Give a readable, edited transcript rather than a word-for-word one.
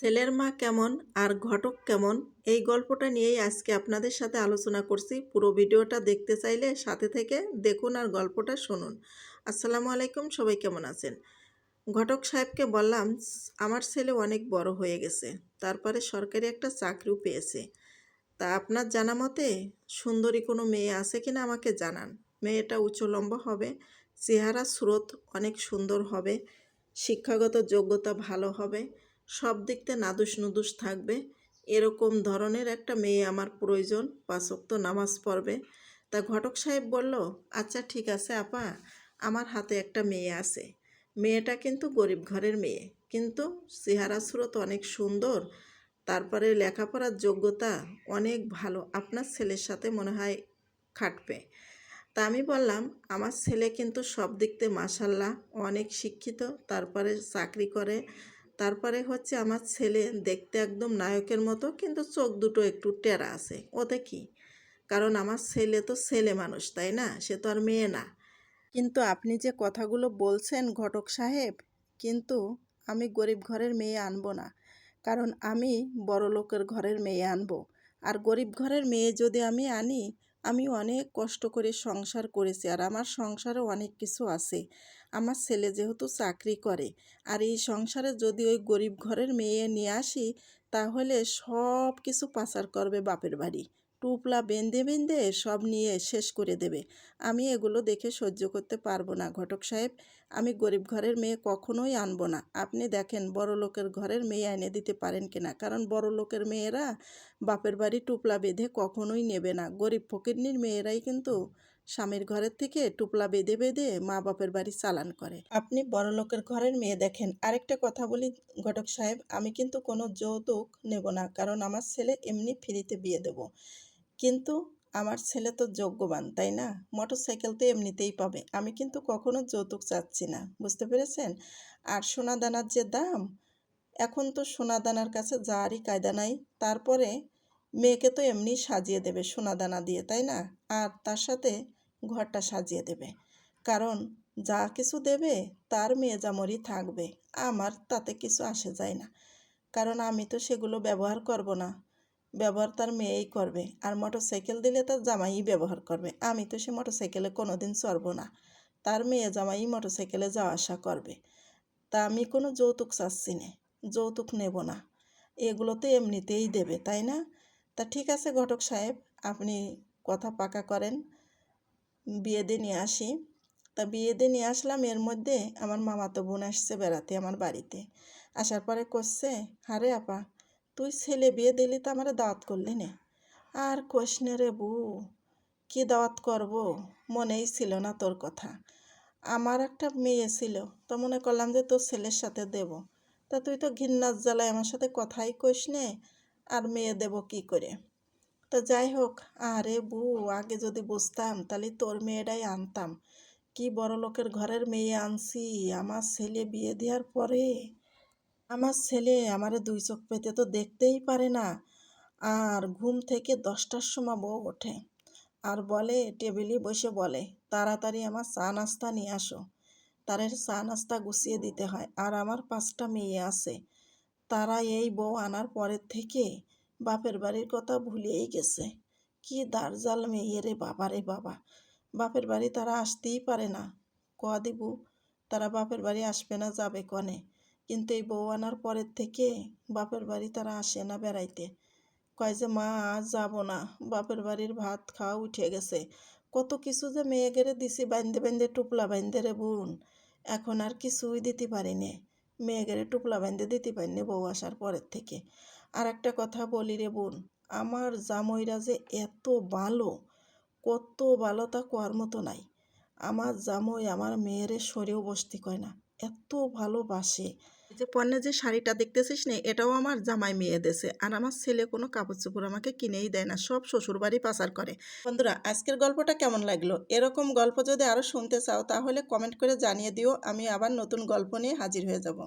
ছেলের মা কেমন আর ঘটক কেমন এই গল্পটা নিয়েই আজকে আপনাদের সাথে আলোচনা করছি। পুরো ভিডিওটা দেখতে চাইলে সাথে থেকে দেখুন আর গল্পটা শুনুন। আসসালামু আলাইকুম, সবাই কেমন আছেন? ঘটক সাহেবকে বললাম, আমার ছেলে অনেক বড় হয়ে গেছে, তারপরে সরকারি একটা চাকরিও পেয়েছে। তা আপনার জানা মতে সুন্দরী কোনো মেয়ে আছে কিনা আমাকে জানান। মেয়েটা উঁচু লম্বা হবে, চেহারা স্রোত অনেক সুন্দর হবে, শিক্ষাগত যোগ্যতা ভালো হবে, সব দিক থেকে নাদুস নুদুস থাকবে। এরকম ধরনের একটা মেয়ে আমার প্রয়োজন, 5 ওয়াক্ত নামাজ পড়বে। তা ঘটক সাহেব বলল, আচ্ছা ঠিক আছে আপা, আমার হাতে একটা মেয়ে আছে। মেয়েটা কিন্তু গরিব ঘরের মেয়ে, কিন্তু চেহারা স্রোত অনেক সুন্দর, তারপরে লেখাপড়ার যোগ্যতা অনেক ভালো, আপনার ছেলের সাথে মনে হয় খাটবে। তা আমি বললাম, আমার ছেলে কিন্তু সব দিক থেকে মাশাল্লাহ অনেক শিক্ষিত, তারপরে চাকরি করে। তারপরে হচ্ছে আমার ছেলে দেখতে একদম নায়কের মতো, কিন্তু চোখ দুটো একটু টেরা আছে। ওতে কি, কারণ আমার ছেলে তো ছেলে মানুষ, তাই না? সে তো আর মেয়ে না। কিন্তু আপনি যে কথাগুলো বলছেন ঘটক সাহেব, কিন্তু আমি গরিব ঘরের মেয়ে আনবো না, কারণ আমি বড়লোকের ঘরের মেয়ে আনবো। আর গরিব ঘরের মেয়ে যদি আমি আনি, আমি অনেক কষ্ট করে সংসার করেছি, আর আমার সংসারে অনেক কিছু আছে। আমার ছেলে যেহেতু চাকরি করে, আর এই সংসারে যদি ওই গরিব ঘরের মেয়ে নিয়ে আসি, তাহলে সব কিছু পাচার করবে বাপের বাড়ি, টুপলা বেঁধে বেঁধে সব নিয়ে শেষ করে দেবে। আমি এগুলো দেখে সহ্য করতে পারবো না ঘটক সাহেব। আমি গরিব ঘরের মেয়ে কখনোই আনবো না। আপনি দেখেন বড় লোকের ঘরের মেয়ে এনে দিতে পারেন কিনা, কারণ বড় লোকের মেয়েরা বাপের বাড়ি টুপলা বেঁধে কখনোই নেবে না। গরিব ফকিরনির মেয়েরাই কিন্তু স্বামীর ঘরের থেকে টুপলা বেঁধে বেঁধে মা বাপের বাড়ি চালান করে। আপনি বড় লোকের ঘরের মেয়ে দেখেন। আরেকটা কথা বলি ঘটক সাহেব, আমি কিন্তু কোনো যৌতুক নেব না, কারণ আমার ছেলে এমনি ফ্রিতে বিয়ে দেব। কিন্তু আমার ছেলে তো যোগ্যবান, তাই না? মোটরসাইকেল তো এমনিতেই পাবে। আমি কিন্তু কখনো যৌতুক চাচ্ছি না, বুঝতে পেরেছেন? আর সোনা দানার যে দাম, এখন তো সোনা দানার কাছে যারই কায়দা নাই। তারপরে মেয়েকে তো এমনি সাজিয়ে দেবে সোনা দানা দিয়ে, তাই না? আর তার সাথে ঘরটা সাজিয়ে দেবে, কারণ যা কিছু দেবে তার মেয়ে জামরি থাকবে। আমার তাতে কিছু আসে যায় না, কারণ আমি তো সেগুলো ব্যবহার করব না। ব্যবহার তার মেয়েই করবে। আর মোটরসাইকেল দিলে তার জামাই ব্যবহার করবে। আমি তো সে মোটরসাইকেলে কোনোদিন চড়বো না, তার মেয়ে জামাই মোটরসাইকেলে যাওয়া আসা করবে। তা আমি কোনো যৌতুক চাচ্ছি না, যৌতুক নেব না। এগুলো তো এমনিতেই দেবে, তাই না? তা ঠিক আছে ঘটক সাহেব, আপনি কথা পাকা করেন, বিয়ে দিয়ে নিয়ে আসি। তা বিয়ে দিয়ে নিয়ে আসলাম, এর মধ্যে আমার মামাতো বোন আসছে বেড়াতে আমার বাড়িতে। আসার পরে করছে, হারে আপা, তুই ছেলে বিয়ে দিলি তো আমার দাওয়াত করলি না। আর কোষ নে রে বউ, কি দাওয়াত করব, মনেই ছিল না তোর কথা। আমার একটা মেয়ে ছিল, তো মনে করলাম যে তোর ছেলের সাথে দেব। তা তুই তো ঘিন্নার জ্বালায় আমার সাথে কথাই কইস নে, আর মেয়ে দেব কি করে? তো যাই হোক, আরে বউ, আগে যদি বুঝতাম তাহলে তোর মেয়েটাই আনতাম। কি বড় লোকের ঘরের মেয়ে আনছি আমার ছেলে বিয়ে দেওয়ার পরে। আমার ছেলে আমারে 2 চোখ পেতে তো দেখতেই পারে না। আর ঘুম থেকে 10টার সময় বউ ওঠে আর বলে, টেবিলে বসে বলে, তাড়াতাড়ি আমার চা নাস্তা নিয়ে আসো। তাদের চা নাস্তা গুছিয়ে দিতে হয়। আর আমার 5টা মেয়ে আছে, তারা এই বউ আনার পরের থেকে বাপের বাড়ির কথা ভুলেই গেছে। কি দার্জাল মেয়ে রে বাবা রে বাবা, বাপের বাড়ি তারা আসতেই পারে না। দিবু, তারা বাপের বাড়ি আসবে না, যাবে কনে? কিন্তু এই বউ আনার পরের থেকে বাপের বাড়ি তারা আসে না বেড়াইতে। কয় যে মা আজ যাবো না, বাপের বাড়ির ভাত খাওয়া উঠে গেছে। কত কিছু যে মেয়ে গেড়ে দিছি বাইন্দে বাইন্দে টুপলা বাইন্দে রে বোন, এখন আর কিছুই দিতে পারি নে। মেয়ে গেড়ে টুপলা বাইন্দে দিতে পারি নে বউ আসার পরের থেকে। আর একটা কথা বলি রে বোন, আমার জামইরা যে এত ভালো, কত ভালো তা কোয়ার মতো নাই। আমার জামই আমার মেয়েরে সরেও বসতে কয় না, এত ভালোবাসে। এই যে পণ্যে যে শাড়িটা দেখতেছিস না, এটাও আমার জামাই মেয়ে দেছে। আর আমার ছেলে কোনো কাপড় চোপড় আমাকে কিনেই দেয় না, সব শ্বশুর বাড়ি পাচার করে। বন্ধুরা, আজকের গল্পটা কেমন লাগলো? এরকম গল্প যদি আরও শুনতে চাও তাহলে কমেন্ট করে জানিয়ে দিও, আমি আবার নতুন গল্প নিয়ে হাজির হয়ে যাব।